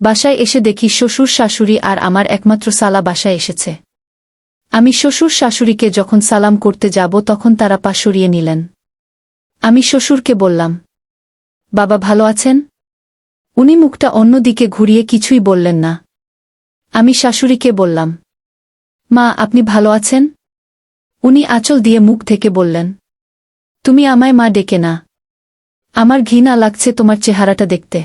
বাসায় এসে দেখি শ্বশুর শাশুড়ি আর আমার একমাত্র সালা বাসায় এসেছে। আমি শ্বশুর শাশুড়িকে যখন সালাম করতে যাব তখন তারা পা সরিয়ে নিলেন। আমি শ্বশুরকে বললাম, বাবা ভালো আছেন? উনি মুখটা অন্যদিকে ঘুরিয়ে কিছুই বললেন না। আমি শাশুড়িকে বললাম, মা আপনি ভালো আছেন? উনি আঁচল দিয়ে মুখ ঢেকে বললেন, তুমি আমায় মা ডেকে না। আমার ঘৃণা লাগছে তোমার চেহারাটা দেখতে।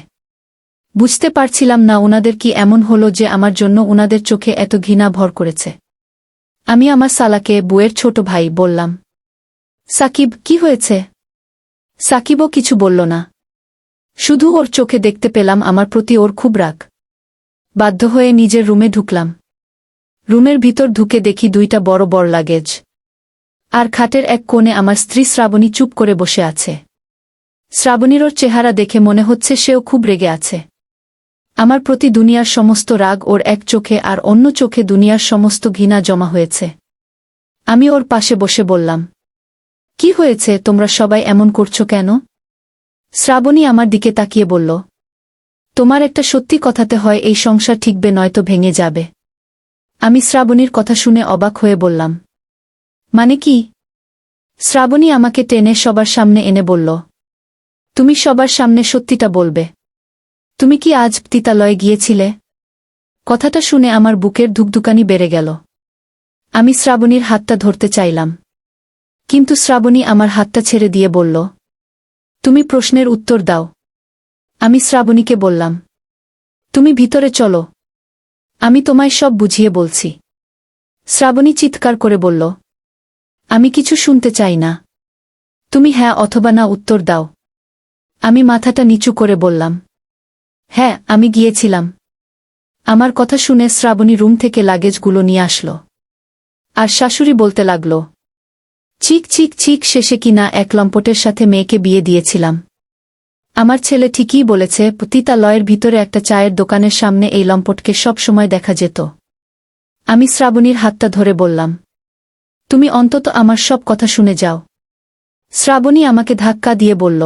বুঝতে পারছিলাম না উনাদের কি এমন হলো যে আমার জন্য উনাদের চোখে এত ঘৃণা ভর করেছে। আমি আমার সালাকে, বুয়ের ছোট ভাই, বললাম, সাকিব কি হয়েছে? সাকিবও কিছু বলল না। শুধু ওর চোখে দেখতে পেলাম আমার প্রতি ওর খুব রাগ। বাধ্য হয়ে নিজের রুমে ঢুকলাম। রুমের ভিতর ঢুকে দেখি দুইটা বড় বড় লাগেজ। আর খাটের এক কোণে আমার স্ত্রী শ্রাবণী চুপ করে বসে আছে। শ্রাবণীর ওর চেহারা দেখে মনে হচ্ছে সেও খুব রেগে আছে। আমার প্রতি দুনিয়ার সমস্ত রাগ ওর এক চোখে আর অন্য চোখে দুনিয়ার সমস্ত ঘৃণা জমা হয়েছে। আমি ওর পাশে বসে বললাম, কি হয়েছে, তোমরা সবাই এমন করছো কেন? শ্রাবণী আমার দিকে তাকিয়ে বলল, তোমার একটা সত্যি কথাতে হয় এই সংসার ঠিকবে নয়তো ভেঙে যাবে। আমি শ্রাবণীর কথা শুনে অবাক হয়ে বললাম, মানে কি? শ্রাবণী আমাকে টেনে সবার সামনে এনে বলল, তুমি সবার সামনে সত্যিটা বলবে। তুমি কি আজ পতিতালয়ে গিয়েছিলে? কথাটা শুনে আমার বুকের ধুকধুকানি বেড়ে গেল। আমি শ্রাবণীর হাতটা ধরতে চাইলাম, কিন্তু শ্রাবণী আমার হাতটা ছেড়ে দিয়ে বলল, তুমি প্রশ্নের উত্তর দাও। আমি শ্রাবণীকে বললাম, তুমি ভিতরে চলো, আমি তোমায় সব বুঝিয়ে বলছি। শ্রাবণী চিৎকার করে বলল, আমি কিছু শুনতে চাই না। তুমি হ্যাঁ অথবা না উত্তর দাও। আমি মাথাটা নিচু করে বললাম, হ্যাঁ আমি গিয়েছিলাম। আমার কথা শুনে শ্রাবণী রুম থেকে লাগেজগুলো নিয়ে আসলো। আর শাশুড়ি বলতে লাগল, চিক চিক চিক, শেষে কিনা এক লম্পটের সাথে মেয়েকে বিয়ে দিয়েছিলাম। আমার ছেলে ঠিকই বলেছে, পতিতালয়ের ভিতরে একটা চায়ের দোকানের সামনে এই লম্পটকে সব সময় দেখা যেত। আমি শ্রাবণীর হাতটা ধরে বললাম, তুমি অন্তত আমার সব কথা শুনে যাও। শ্রাবণী আমাকে ধাক্কা দিয়ে বলল,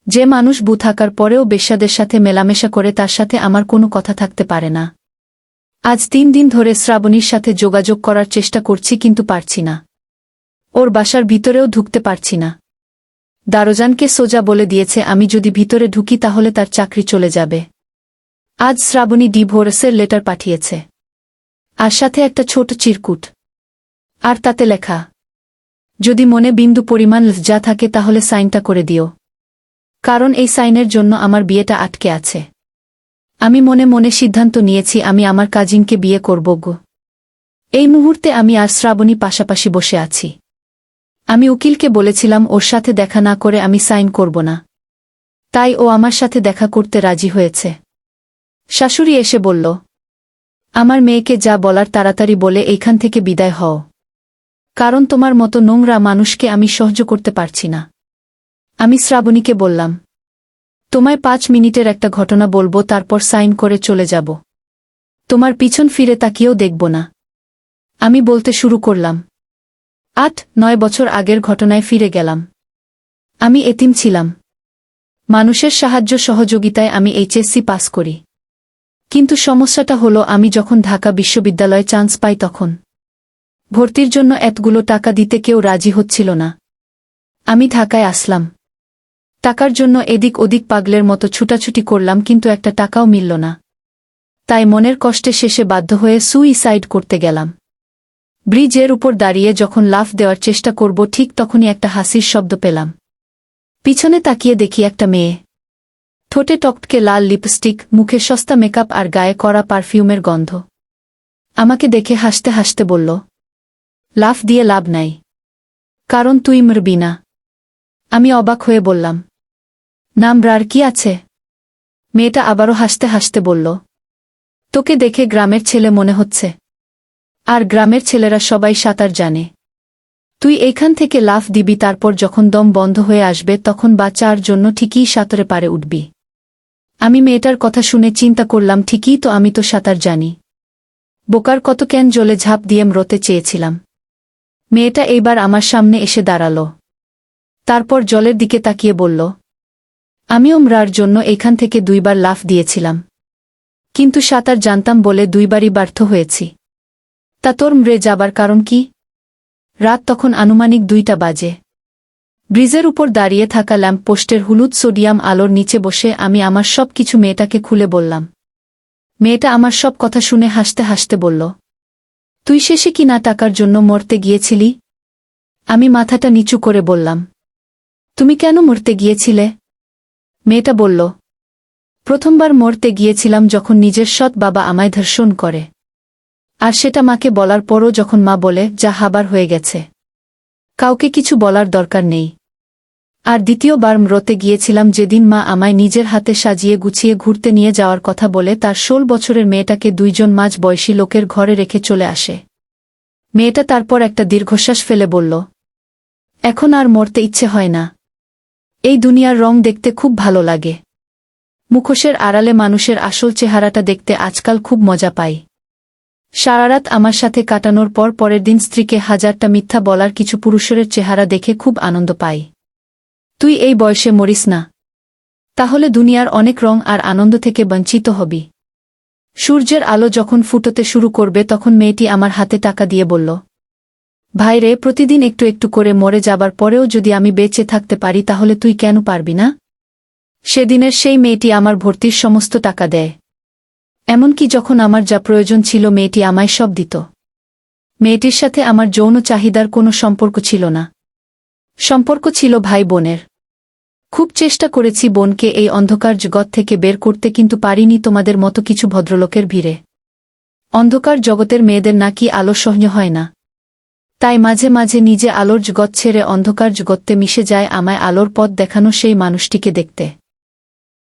যে মানুষ বউ থাকার পরেও বেশ্যাদের সাথে মেলামেশা করে তার সাথে আমার কোনো কথা থাকতে পারে না। আজ 3 দিন ধরে শ্রাবণীর সাথে যোগাযোগ করার চেষ্টা করছি কিন্তু পারছি না। ওর বাসার ভিতরেও ঢুকতে পারছি না। দারোজানকে সোজা বলে দিয়েছে আমি যদি ভিতরে ঢুকি তাহলে তার চাকরি চলে যাবে। আজ শ্রাবণী ডিভোর্সের লেটার পাঠিয়েছে, আর সাথে একটা ছোট চিরকুট। আর তাতে লেখা, যদি মনে বিন্দু পরিমাণ লজ্জা থাকে তাহলে সাইনটা করে দিও, কারণ এই সাইনের জন্য আমার বিয়েটা আটকে আছে। আমি মনে মনে সিদ্ধান্ত নিয়েছি আমি আমার কাজিনকে বিয়ে করব গো। এই মুহূর্তে আমি আর শ্রাবণী পাশাপাশি বসে আছি। আমি উকিলকে বলেছিলাম ওর সাথে দেখা না করে আমি সাইন করব না, তাই ও আমার সাথে দেখা করতে রাজি হয়েছে। শাশুড়ি এসে বলল, আমার মেয়েকে যা বলার তাড়াতাড়ি বলে এইখান থেকে বিদায় হও, কারণ তোমার মতো নোংরা মানুষকে আমি সহ্য করতে পারছি না। আমি শ্রাবণীকে বললাম, তোমায় 5 মিনিটের একটা ঘটনা বলবো, তারপর সাইন করে চলে যাব। তোমার পিছন ফিরে তাকিয়েও দেখব না। আমি বলতে শুরু করলাম, 8-9 বছর আগের ঘটনায় ফিরে গেলাম। আমি এতিম ছিলাম। মানুষের সাহায্য সহযোগিতায় আমি এইচএসসি পাস করি। কিন্তু সমস্যাটা হলো আমি যখন ঢাকা বিশ্ববিদ্যালয়ে চান্স পাই তখন ভর্তির জন্য এতগুলো টাকা দিতে কেউ রাজি হচ্ছিল না। আমি ঢাকায় আসলাম। টাকার জন্য এদিক ওদিক পাগলের মতো ছুটাছুটি করলাম, কিন্তু একটা টাকাও মিলল না। তাই মনের কষ্টে শেষে বাধ্য হয়ে সুইসাইড করতে গেলাম। ব্রিজের উপর দাঁড়িয়ে যখন লাফ দেওয়ার চেষ্টা করব ঠিক তখনই একটা হাসির শব্দ পেলাম। পিছনে তাকিয়ে দেখি একটা মেয়ে, ঠোঁটে টকটকে লাল লিপস্টিক, মুখে সস্তা মেকআপ আর গায়ে করা পারফিউমের গন্ধ। আমাকে দেখে হাসতে হাসতে বলল, লাফ দিয়ে লাভ নাই, কারণ তুই মরবি না। আমি অবাক হয়ে বললাম, নাম ব্রার কি আছে? মেয়েটা আবারও হাসতে হাসতে বলল, তোকে দেখে গ্রামের ছেলে মনে হচ্ছে, আর গ্রামের ছেলেরা সবাই সাঁতার জানে। তুই এইখান থেকে লাফ দিবি, তারপর যখন দম বন্ধ হয়ে আসবে তখন বাঁচার জন্য ঠিকই সাঁতারে পারে উঠবি। আমি মেয়েটার কথা শুনে চিন্তা করলাম, ঠিকই তো, আমি তো সাঁতার জানি। বোকার কত কেন জলে ঝাঁপ দিয়ে মরতে চেয়েছিলাম। মেয়েটা এইবার আমার সামনে এসে দাঁড়াল। তারপর জলের দিকে তাকিয়ে বলল, আমিও মরার জন্য এখান থেকে 2 বার লাফ দিয়েছিলাম। কিন্তু সাঁতার জানতাম বলে 2বারই ব্যর্থ হয়েছি। তা তোর মরে যাবার কারণ কি? রাত তখন আনুমানিক 2টা বাজে। ব্রিজের উপর দাঁড়িয়ে থাকা ল্যাম্প পোস্টের হলুদ সোডিয়াম আলোর নিচে বসে আমি আমার সব কিছু মেয়েটাকে খুলে বললাম। মেয়েটা আমার সব কথা শুনে হাসতে হাসতে বলল, তুই শেষে কি না টাকার জন্য মরতে গিয়েছিলি? আমি মাথাটা নিচু করে বললাম, তুমি কেন মরতে গিয়েছিলে? মেয়েটা বলল, প্রথমবার মরতে গিয়েছিলাম যখন নিজের সৎ বাবা আমায় ধর্ষণ করে। আর সেটা মাকে বলার পরও যখন মা বলে যা হাবার হয়ে গেছে, কাউকে কিছু বলার দরকার নেই। আর দ্বিতীয়বার মরতে গিয়েছিলাম যেদিন মা আমায় নিজের হাতে সাজিয়ে গুছিয়ে ঘুরতে নিয়ে যাওয়ার কথা বলে তার 16 বছরের মেয়েটাকে 2জন মাঝ বয়সী লোকের ঘরে রেখে চলে আসে। মেয়েটা তারপর একটা দীর্ঘশ্বাস ফেলে বলল, এখন আর মরতে ইচ্ছে হয় না। এই দুনিয়ার রং দেখতে খুব ভালো লাগে। মুখোশের আড়ালে মানুষের আসল চেহারাটা দেখতে আজকাল খুব মজা পাই। সারারাত আমার সাথে কাটানোর পর পরের দিন স্ত্রীকে হাজারটা মিথ্যা বলার কিছু পুরুষের চেহারা দেখে খুব আনন্দ পাই। তুই এই বয়সে মরিস না, তাহলে দুনিয়ার অনেক রং আর আনন্দ থেকে বঞ্চিত হবি। সূর্যের আলো যখন ফুটোতে শুরু করবে তখন মেয়েটি আমার হাতে টাকা দিয়ে বলল, ভাই রে, প্রতিদিন একটু একটু করে মরে যাবার পরেও যদি আমি বেঁচে থাকতে পারি তাহলে তুই কেন পারবি না? সেদিনের সেই মেয়েটি আমার ভর্তির সমস্ত টাকা দেয়। এমনকি যখন আমার যা প্রয়োজন ছিল মেয়েটি আমায় সব দিত। মেয়েটির সাথে আমার যৌন চাহিদার কোনো সম্পর্ক ছিল না। সম্পর্ক ছিল ভাই বোনের। খুব চেষ্টা করেছি বোনকে এই অন্ধকার জগৎ থেকে বের করতে, কিন্তু পারিনি তোমাদের মতো কিছু ভদ্রলোকের ভিড়ে। অন্ধকার জগতের মেয়েদের নাকি আলো সহ্য হয় না। তাই মাঝে মাঝে নিজে আলোর জগৎ ছেড়ে অন্ধকার জগতে মিশে যায় আমায় আলোর পথ দেখানো সেই মানুষটিকে দেখতে।